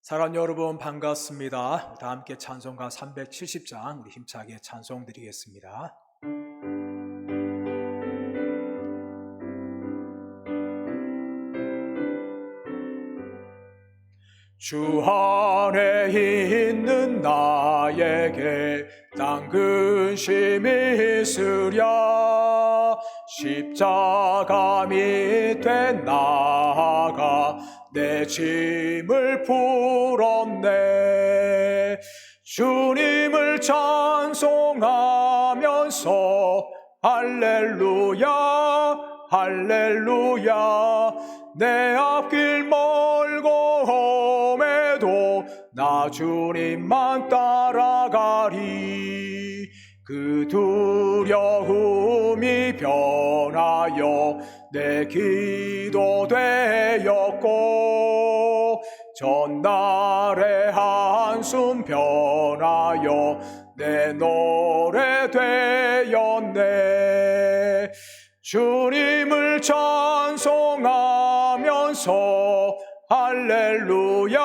사랑하는 여러분 반갑습니다. 다 함께 찬송가 370장 우리 힘차게 찬송 드리겠습니다. 주 안에 있는 나에게 딴 근심이 있으랴. 십자가 밑에 나아가 내 짐을 풀었네. 주님을 찬송하면서 할렐루야 할렐루야. 내 앞길 멀고 험해도 나 주님만 따라가리. 그 두려움이 변하여 내 기도 되었고, 전날의 한숨 변하여 내 노래 되었네. 주님을 찬송하면서 할렐루야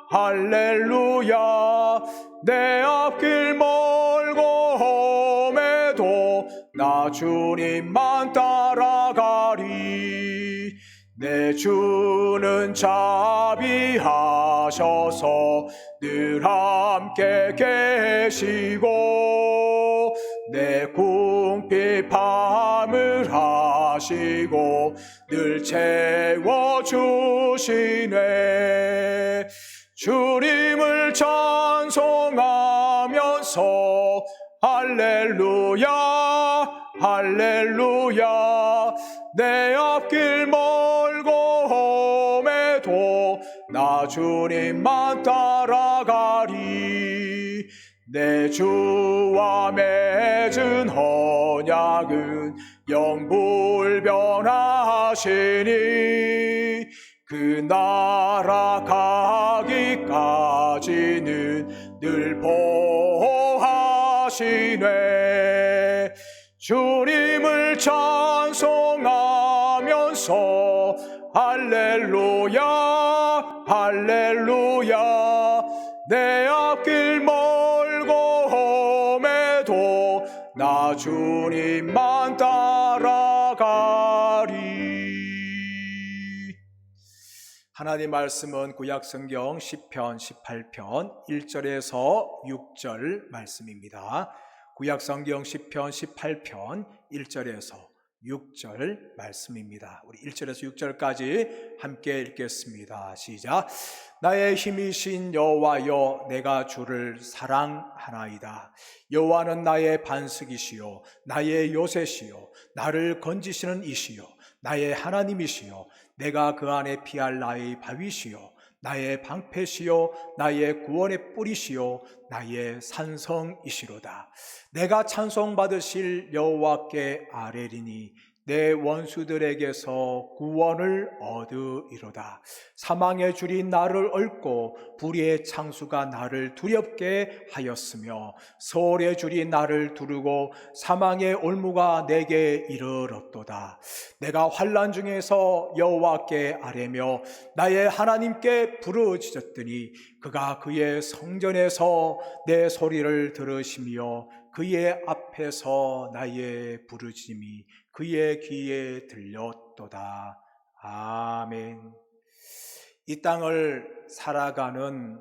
할렐루야. 내 앞길 멀고 험해도 나 주님만 따라가리. 내 주는 자비하셔서 늘 함께 계시고, 내 궁핍함을 하시고 늘 채워주시네. 주님을 찬송하면서 할렐루야 할렐루야. 내 앞길 멀고 험해도 나 주님만 따라가리. 내 주와 맺은 언약은 영불변하시니, 그 나라 가기까지는 늘 보호하시네. 주님을 찬송하면서 할렐루야 할렐루야. 내 앞길 멀고 험해도 나 주님만 따라가리. 하나님 말씀은 구약성경 시편 18편 1절에서 6절 말씀입니다. 구약성경 시편 18편 1절에서 6절 말씀입니다. 우리 1절에서 6절까지 함께 읽겠습니다. 시작. 나의 힘이신 여호와여, 내가 주를 사랑하나이다. 여호와는 나의 반석이시요 나의 요새시요 나를 건지시는 이시요 나의 하나님이시요 내가 그 안에 피할 나의 바위시요 나의 방패시요 나의 구원의 뿌리시요 나의 산성이시로다. 내가 찬송받으실 여호와께 아뢰리니 내 원수들에게서 구원을 얻으리로다. 사망의 줄이 나를 얽고 불의의 창수가 나를 두렵게 하였으며, 소울의 줄이 나를 두르고 사망의 올무가 내게 이르렀도다. 내가 환난 중에서 여호와께 아뢰며 나의 하나님께 부르짖었더니 그가 그의 성전에서 내 소리를 들으시며 그의 앞에서 나의 부르짖음이 그의 귀에 들렸도다. 아멘. 이 땅을 살아가는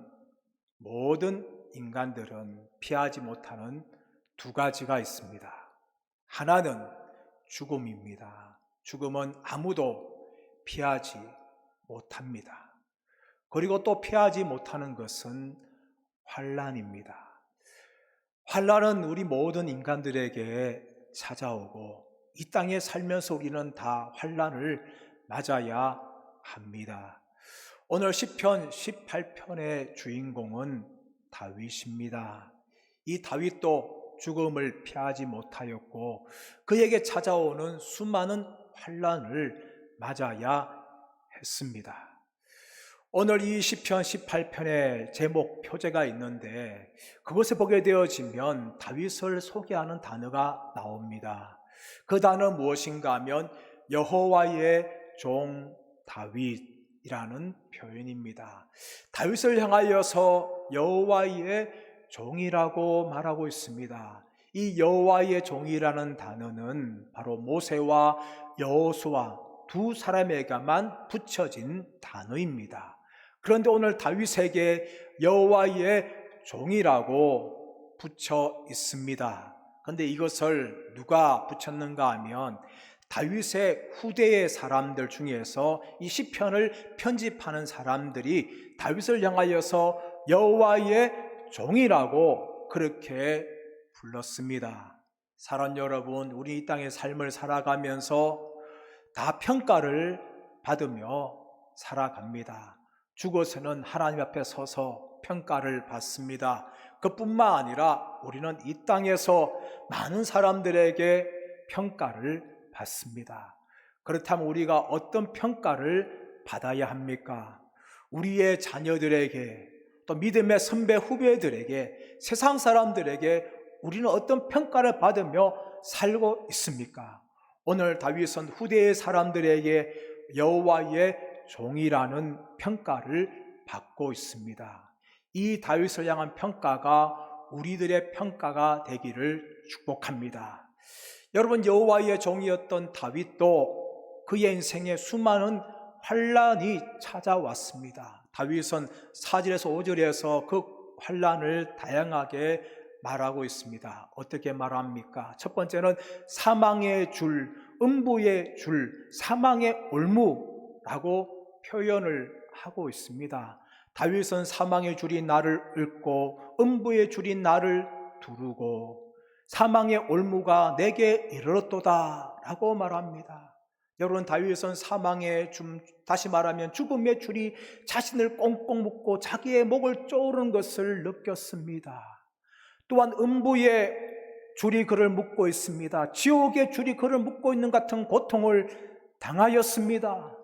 모든 인간들은 피하지 못하는 두 가지가 있습니다. 하나는 죽음입니다. 죽음은 아무도 피하지 못합니다. 그리고 또 피하지 못하는 것은 환난입니다. 환난은 우리 모든 인간들에게 찾아오고, 이 땅에 살면서 우리는 다 환난을 맞아야 합니다. 오늘 시편 18편의 주인공은 다윗입니다. 이 다윗도 죽음을 피하지 못하였고, 그에게 찾아오는 수많은 환난을 맞아야 했습니다. 오늘 이 시편 18편의 제목 표제가 있는데, 그것에 보게 되어지면 다윗을 소개하는 단어가 나옵니다. 그 단어는 무엇인가 하면 여호와의 종 다윗, 표현입니다. 다윗을 향하여서 여호와의 종이라고 말하고 있습니다. 이 여호와의 종이라는 단어는 바로 모세와 여호수아 두 사람에게만 붙여진 단어입니다. 그런데 오늘 다윗에게 여호와의 종이라고 붙여 있습니다. 그런데 이것을 누가 붙였는가 하면 다윗의 후대의 사람들 중에서 이 시편을 편집하는 사람들이 다윗을 향하여서 여호와의 종이라고 그렇게 불렀습니다. 사랑 여러분, 우리 이 땅의 삶을 살아가면서 다 평가를 받으며 살아갑니다. 죽어서는 하나님 앞에 서서 평가를 받습니다. 그뿐만 아니라 우리는 이 땅에서 많은 사람들에게 평가를 받습니다. 그렇다면 우리가 어떤 평가를 받아야 합니까? 우리의 자녀들에게, 또 믿음의 선배 후배들에게, 세상 사람들에게 우리는 어떤 평가를 받으며 살고 있습니까? 오늘 다윗은 후대의 사람들에게 여호와의 종이라는 평가를 받고 있습니다. 이 다윗을 향한 평가가 우리들의 평가가 되기를 축복합니다. 여러분, 여호와의 종이었던 다윗도 그의 인생에 수많은 환난이 찾아왔습니다. 다윗은 4절에서 5절에서 그 환난을 다양하게 말하고 있습니다. 어떻게 말합니까? 첫 번째는 사망의 줄, 음부의 줄, 사망의 올무라고 표현을 하고 있습니다. 다윗은 사망의 줄이 나를 읊고 음부의 줄이 나를 두르고 사망의 올무가 내게 이르렀도다 라고 말합니다. 여러분, 다윗은 사망의 줄, 다시 말하면 죽음의 줄이 자신을 꽁꽁 묶고 자기의 목을 조르는 것을 느꼈습니다. 또한 음부의 줄이 그를 묶고 있습니다. 지옥의 줄이 그를 묶고 있는 같은 고통을 당하였습니다.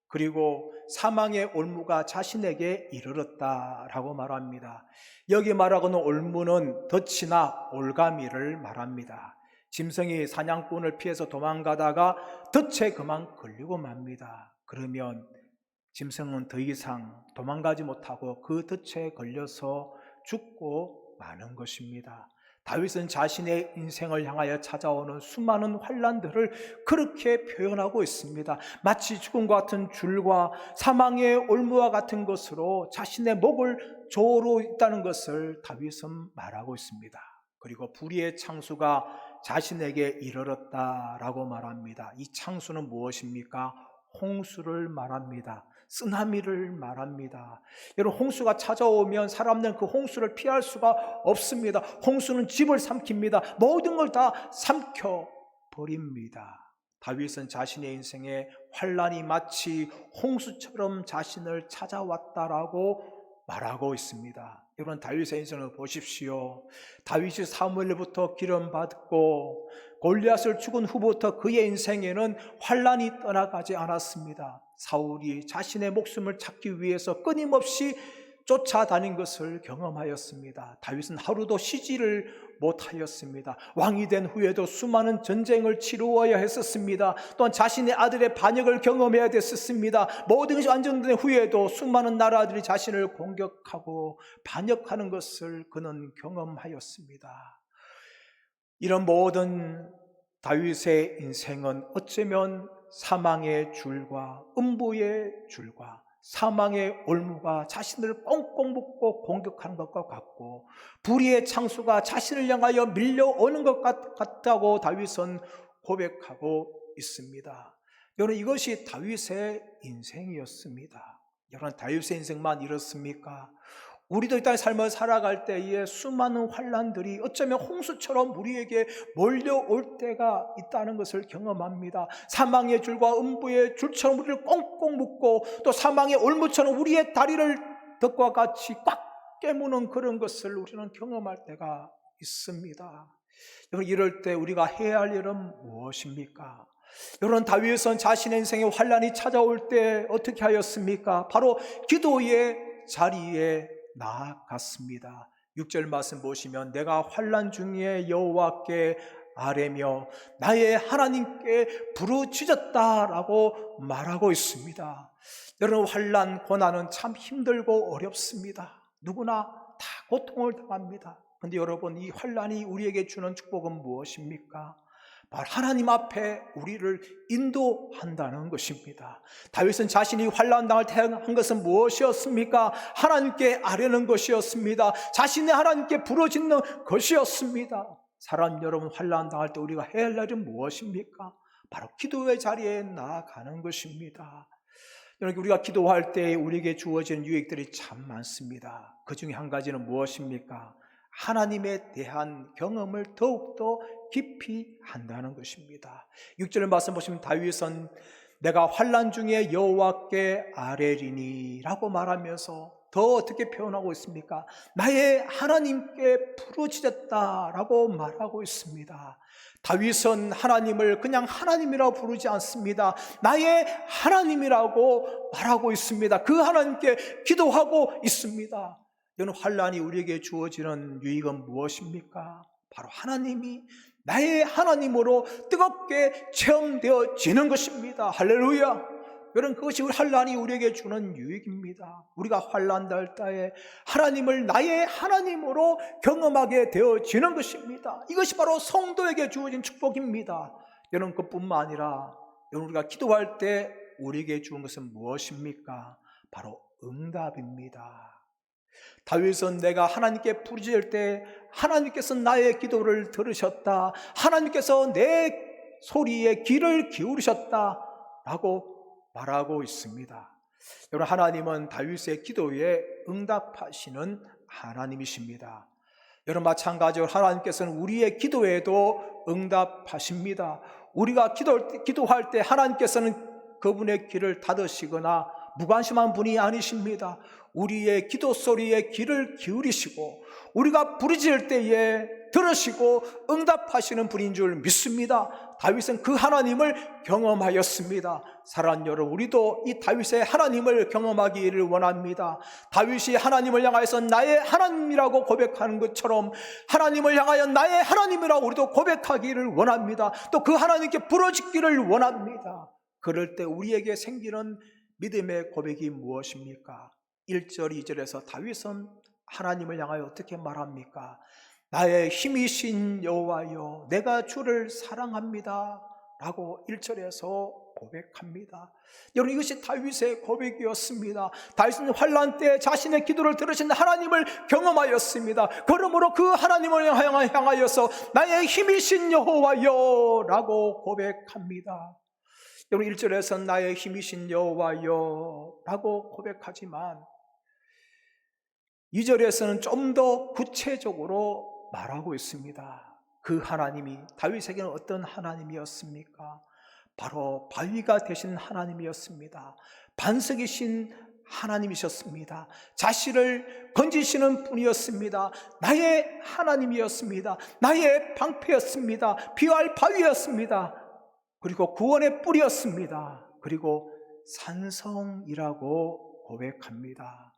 그리고 사망의 올무가 자신에게 이르렀다라고 말합니다. 여기 말하고는 올무는 덫이나 올가미를 말합니다. 짐승이 사냥꾼을 피해서 도망가다가 덫에 그만 걸리고 맙니다. 그러면 짐승은 더 이상 도망가지 못하고 그 덫에 걸려서 죽고 마는 것입니다. 다윗은 자신의 인생을 향하여 찾아오는 수많은 환난들을 그렇게 표현하고 있습니다. 마치 죽음과 같은 줄과 사망의 올무와 같은 것으로 자신의 목을 조르고 있다는 것을 다윗은 말하고 있습니다. 그리고 불의의 창수가 자신에게 이르렀다라고 말합니다. 이 창수는 무엇입니까? 홍수를 말합니다. 쓰나미를 말합니다. 여러분, 홍수가 찾아오면 사람들은 그 홍수를 피할 수가 없습니다. 홍수는 집을 삼킵니다. 모든 걸 다 삼켜버립니다. 다윗은 자신의 인생에 환난이 마치 홍수처럼 자신을 찾아왔다라고 말하고 있습니다. 여러분, 다윗의 인생을 보십시오. 다윗이 사무엘부터 기름 받고 골리앗을 죽은 후부터 그의 인생에는 환난이 떠나가지 않았습니다. 사울이 자신의 목숨을 찾기 위해서 끊임없이 쫓아다닌 것을 경험하였습니다. 다윗은 하루도 쉬지를 못하였습니다. 왕이 된 후에도 수많은 전쟁을 치루어야 했었습니다. 또한 자신의 아들의 반역을 경험해야 됐었습니다. 모든 것이 완전된 후에도 수많은 나라들이 자신을 공격하고 반역하는 것을 그는 경험하였습니다. 이런 모든 다윗의 인생은 어쩌면 사망의 줄과 음부의 줄과 사망의 올무가 자신을 꽁꽁 묶고 공격하는 것과 같고 불의의 창수가 자신을 향하여 밀려오는 것 같다고 다윗은 고백하고 있습니다. 여러분, 이것이 다윗의 인생이었습니다. 여러분, 다윗의 인생만 이렇습니까? 우리도 이 땅의 삶을 살아갈 때에 수많은 환난들이 어쩌면 홍수처럼 우리에게 몰려올 때가 있다는 것을 경험합니다. 사망의 줄과 음부의 줄처럼 우리를 꽁꽁 묶고 또 사망의 올무처럼 우리의 다리를 덫과 같이 꽉 깨무는 그런 것을 우리는 경험할 때가 있습니다. 여러분, 이럴 때 우리가 해야 할 일은 무엇입니까? 여러분, 다윗은 자신의 인생에 환난이 찾아올 때 어떻게 하였습니까? 바로 기도의 자리에 나아갔습니다. 6절 말씀 보시면 내가 환난 중에 여호와께 아뢰며 나의 하나님께 부르짖었다라고 말하고 있습니다. 여러분, 환난, 고난은 참 힘들고 어렵습니다. 누구나 다 고통을 당합니다. 그런데 여러분, 이 환난이 우리에게 주는 축복은 무엇입니까? 바로 하나님 앞에 우리를 인도한다는 것입니다. 다윗은 자신이 환난당을 택한 것은 무엇이었습니까? 하나님께 아뢰는 것이었습니다. 자신의 하나님께 부르짖는 것이었습니다. 사람 여러분, 환난당할 때 우리가 해야 할 일은 무엇입니까? 바로 기도의 자리에 나아가는 것입니다. 여러분, 우리가 기도할 때 우리에게 주어지는 유익들이 참 많습니다. 그 중에 한 가지는 무엇입니까? 하나님에 대한 경험을 더욱더 깊이 한다는 것입니다. 6절의 말씀 보시면 다윗은 내가 환난 중에 여호와께 아뢰리니 라고 말하면서 더 어떻게 표현하고 있습니까? 나의 하나님께 부르짖었다라고 말하고 있습니다. 다윗은 하나님을 그냥 하나님이라고 부르지 않습니다. 나의 하나님이라고 말하고 있습니다. 그 하나님께 기도하고 있습니다. 여러분, 환난이 우리에게 주어지는 유익은 무엇입니까? 바로 하나님이 나의 하나님으로 뜨겁게 체험되어지는 것입니다. 할렐루야. 여러분, 그것이 환난이 우리에게 주는 유익입니다. 우리가 환난 날 때에 하나님을 나의 하나님으로 경험하게 되어지는 것입니다. 이것이 바로 성도에게 주어진 축복입니다. 여러분, 그뿐만 아니라 여러분, 우리가 기도할 때 우리에게 주는 것은 무엇입니까? 바로 응답입니다. 다윗은 내가 하나님께 부르짖을 때 하나님께서 나의 기도를 들으셨다, 하나님께서 내 소리에 귀를 기울이셨다 라고 말하고 있습니다. 여러분, 하나님은 다윗의 기도에 응답하시는 하나님이십니다. 여러분, 마찬가지로 하나님께서는 우리의 기도에도 응답하십니다. 우리가 기도할 때 하나님께서는 그분의 귀를 닫으시거나 무관심한 분이 아니십니다. 우리의 기도 소리에 귀를 기울이시고 우리가 부르짖을 때에 들으시고 응답하시는 분인 줄 믿습니다. 다윗은 그 하나님을 경험하였습니다. 사랑하는 여러분, 우리도 이 다윗의 하나님을 경험하기를 원합니다. 다윗이 하나님을 향하여서 나의 하나님이라고 고백하는 것처럼 하나님을 향하여 나의 하나님이라고 우리도 고백하기를 원합니다. 또 그 하나님께 부르짖기를 원합니다. 그럴 때 우리에게 생기는 믿음의 고백이 무엇입니까? 1절, 2절에서 다윗은 하나님을 향하여 어떻게 말합니까? 나의 힘이신 여호와여, 내가 주를 사랑합니다 라고 1절에서 고백합니다. 여러분, 이것이 다윗의 고백이었습니다. 다윗은 환난 때 자신의 기도를 들으신 하나님을 경험하였습니다. 그러므로 그 하나님을 향하여서 나의 힘이신 여호와여 라고 고백합니다. 여러분, 1절에서는 나의 힘이신 여호와여 라고 고백하지만 2절에서는 좀 더 구체적으로 말하고 있습니다. 그 하나님이 다윗에게는 어떤 하나님이었습니까? 바로 바위가 되신 하나님이었습니다. 반석이신 하나님이셨습니다. 자신을 건지시는 분이었습니다. 나의 하나님이었습니다. 나의 방패였습니다. 피할 바위였습니다. 그리고 구원의 뿌리였습니다. 그리고 산성이라고 고백합니다.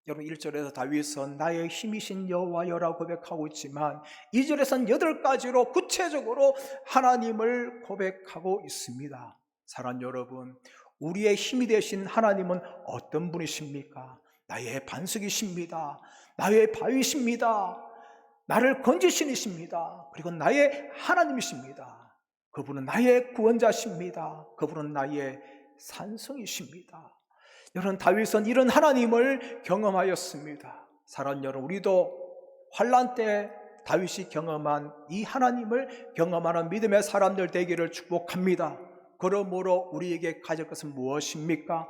여러분, 1절에서 다윗은 나의 힘이신 여호와여라고 고백하고 있지만 2절에서는 8가지로 구체적으로 하나님을 고백하고 있습니다. 사랑하는 여러분, 우리의 힘이 되신 하나님은 어떤 분이십니까? 나의 반석이십니다. 나의 바위십니다. 나를 건지시니십니다. 그리고 나의 하나님이십니다. 그분은 나의 구원자십니다. 그분은 나의 산성이십니다. 여러분, 다윗은 이런 하나님을 경험하였습니다. 사랑하는 여러분, 우리도 환난 때 다윗이 경험한 이 하나님을 경험하는 믿음의 사람들 되기를 축복합니다. 그러므로 우리에게 가질 것은 무엇입니까?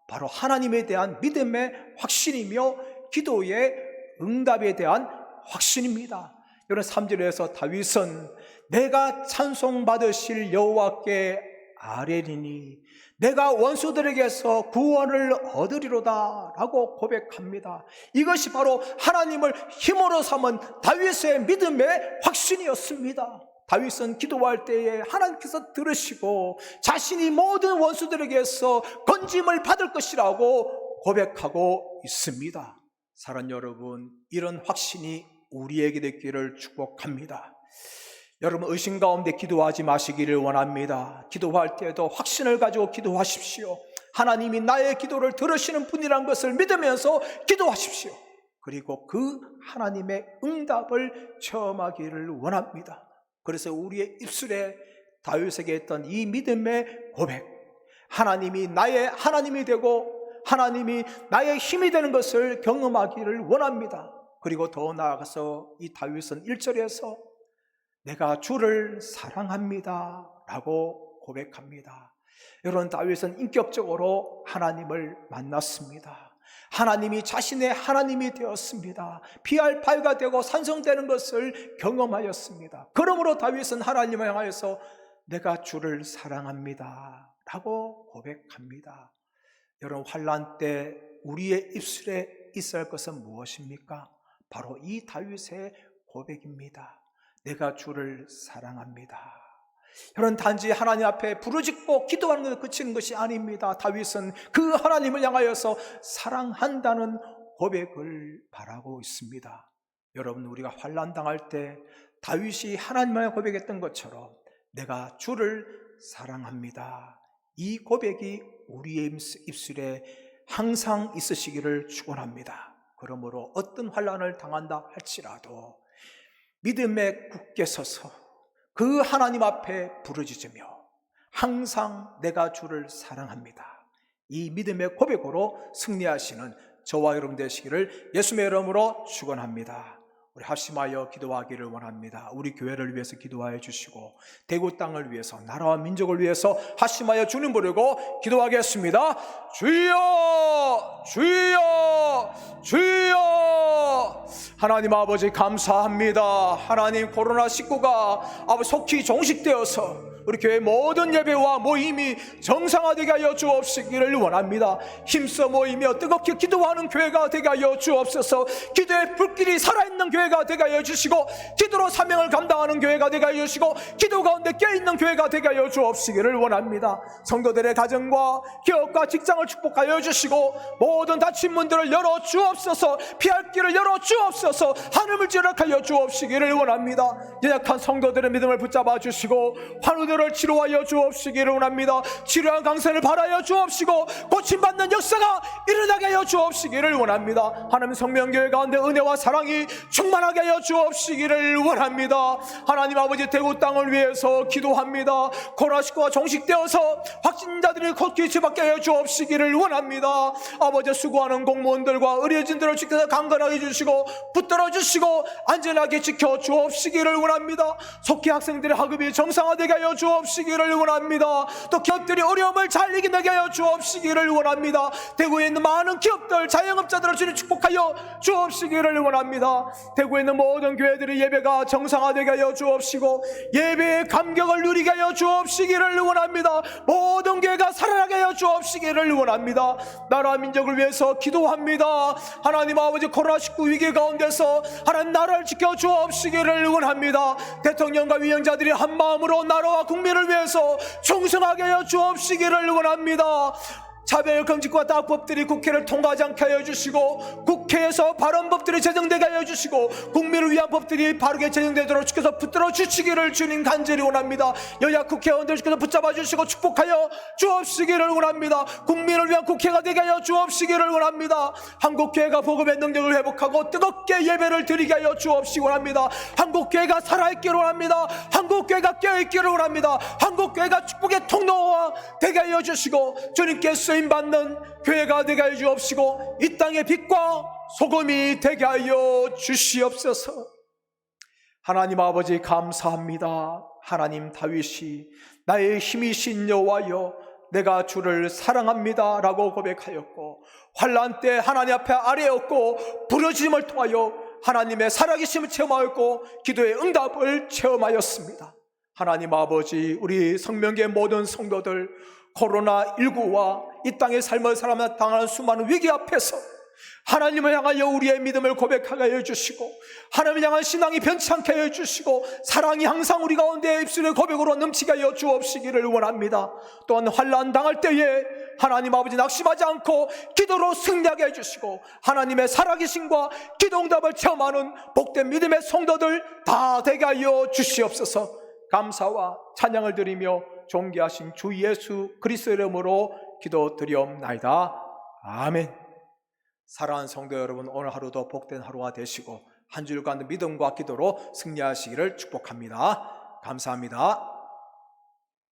바로 하나님에 대한 믿음의 확신이며 기도의 응답에 대한 확신입니다. 여러분, 3절에서 다윗은 내가 찬송받으실 여호와께 아뢰리니 내가 원수들에게서 구원을 얻으리로다 라고 고백합니다. 이것이 바로 하나님을 힘으로 삼은 다윗의 믿음의 확신이었습니다. 다윗은 기도할 때에 하나님께서 들으시고 자신이 모든 원수들에게서 건짐을 받을 것이라고 고백하고 있습니다. 사랑하는 여러분, 이런 확신이 우리에게 되기를 축복합니다. 여러분 의심 가운데 기도하지 마시기를 원합니다. 기도할 때에도 확신을 가지고 기도하십시오. 하나님이 나의 기도를 들으시는 분이라는 것을 믿으면서 기도하십시오. 그리고 그 하나님의 응답을 체험하기를 원합니다. 그래서 우리의 입술에 다윗에게 했던 이 믿음의 고백, 하나님이 나의 하나님이 되고 하나님이 나의 힘이 되는 것을 경험하기를 원합니다. 그리고 더 나아가서 이 다윗은 1절에서 내가 주를 사랑합니다 라고 고백합니다. 여러분, 다윗은 인격적으로 하나님을 만났습니다. 하나님이 자신의 하나님이 되었습니다. 피할 바위가 되고 산성되는 것을 경험하였습니다. 그러므로 다윗은 하나님을 향하여서 내가 주를 사랑합니다 라고 고백합니다. 여러분, 환난 때 우리의 입술에 있어야 할 것은 무엇입니까? 바로 이 다윗의 고백입니다. 내가 주를 사랑합니다. 여러분, 단지 하나님 앞에 부르짖고 기도하는 것에 그치는 것이 아닙니다. 다윗은 그 하나님을 향하여서 사랑한다는 고백을 바라고 있습니다. 여러분, 우리가 환난 당할 때 다윗이 하나님을 고백했던 것처럼 내가 주를 사랑합니다, 이 고백이 우리의 입술에 항상 있으시기를 축원합니다. 그러므로 어떤 환난을 당한다 할지라도 믿음에 굳게 서서 그 하나님 앞에 부르짖으며 항상 내가 주를 사랑합니다, 이 믿음의 고백으로 승리하시는 저와 여러분 되시기를 예수님의 이름으로 축원합니다. 우리 합심하여 기도하기를 원합니다. 우리 교회를 위해서 기도하여 주시고 대구 땅을 위해서, 나라와 민족을 위해서 합심하여 주님 부르고 기도하겠습니다. 주여 주여 주여. 하나님 아버지 감사합니다. 하나님, 코로나19가 아버지 속히 종식되어서 우리 교회 모든 예배와 모임이 정상화되게 하여 주옵시기를 원합니다. 힘써 모이며 뜨겁게 기도하는 교회가 되게 하여 주옵소서. 기도의 불길이 살아있는 교회가 되게 하여 주시고 기도로 사명을 감당하는 교회가 되게 하여 주시고 기도 가운데 깨어있는 교회가 되게 하여 주옵시기를 원합니다. 성도들의 가정과 기업과 직장을 축복하여 주시고 모든 닫힌 문들을 열어 주옵소서. 피할 길을 열어 주옵소서. 하늘을 지락하여 주옵시기를 원합니다. 연약한 성도들의 믿음을 붙잡아 주시고 환우들을 치료하여 주옵시기를 원합니다. 치료한 강세를 바라여 주옵시고 고침받는 역사가 일어나게 하여 주옵시기를 원합니다. 하나님, 성명교회 가운데 은혜와 사랑이 충만하게 하여 주옵시기를 원합니다. 하나님 아버지, 대구 땅을 위해서 기도합니다. 코로나19가 종식되어서 확진자들이 걷기 치받게 하여 주옵시기를 원합니다. 아버지, 수고하는 공무원들과 의료진들을 지켜서 강건하게 해주시고 붙들어 주시고 안전하게 지켜 주옵시기를 원합니다. 속히 학생들의 학업이 정상화되게 하여 주옵시기를 원합니다. 또 기업들이 어려움을 잘 이겨내게 하여 주옵시기를 원합니다. 대구에 있는 많은 기업들, 자영업자들을 주님 축복하여 주옵시기를 원합니다. 대구에 있는 모든 교회들의 예배가 정상화되게 하여 주옵시고 예배의 감격을 누리게 하여 주옵시기를 원합니다. 모든 교회가 살아나게 하여 주옵시기를 원합니다. 나라 민족을 위해서 기도합니다. 하나님 아버지, 코로나19 위기 가운데서 하나님 나라를 지켜 주옵시기를 원합니다. 대통령과 위원자들이 한 마음으로 나라와 국민을 위해서 충성하게 하여 주옵시기를 원합니다. 차별금지과 다법들이 국회를 통과하지 않게 하여 주시고 국회에서 바른 법들이 제정되게 하여 주시고 국민을 위한 법들이 바르게 제정되도록 주께서 붙들어 주시기를 주님 간절히 원합니다. 여야 국회의원들 주께서 붙잡아 주시고 축복하여 주옵시기를 원합니다. 국민을 위한 국회가 되게 하여 주옵시기를 원합니다. 한국교회가 복음의 능력을 회복하고 뜨겁게 예배를 드리게 하여 주옵시기 원합니다. 한국교회가 살아있기를 원합니다. 한국교회가 깨어있기를 원합니다. 한국교회가 축복의 통로와 되게 하여 주시고 주님께 쓰임받는 교회가 되게 하여 주옵시고 이 땅의 빛과 소금이 되게 하여 주시옵소서. 하나님 아버지, 감사합니다. 하나님, 다윗이 나의 힘이신 여호와여 내가 주를 사랑합니다 라고 고백하였고 환난 때 하나님 앞에 아뢰었고 부르짖음을 통하여 하나님의 살아계심을 체험하였고 기도의 응답을 체험하였습니다. 하나님 아버지, 우리 성명계 모든 성도들 코로나19와 이 땅의 삶을 살아가며 당하는 수많은 위기 앞에서 하나님을 향하여 우리의 믿음을 고백하게 해주시고, 하나님을 향한 신앙이 변치 않게 해주시고, 사랑이 항상 우리 가운데 입술의 고백으로 넘치게 하여 주옵시기를 원합니다. 또한 환난 당할 때에 하나님 아버지 낙심하지 않고 기도로 승리하게 해주시고, 하나님의 살아계심과 기도응답을 체험하는 복된 믿음의 성도들 다 되게 하여 주시옵소서. 감사와 찬양을 드리며 존귀하신 주 예수 그리스도의 이름으로 기도드리옵나이다. 아멘. 사랑하는 성도 여러분, 오늘 하루도 복된 하루가 되시고 한 주일간 믿음과 기도로 승리하시기를 축복합니다. 감사합니다.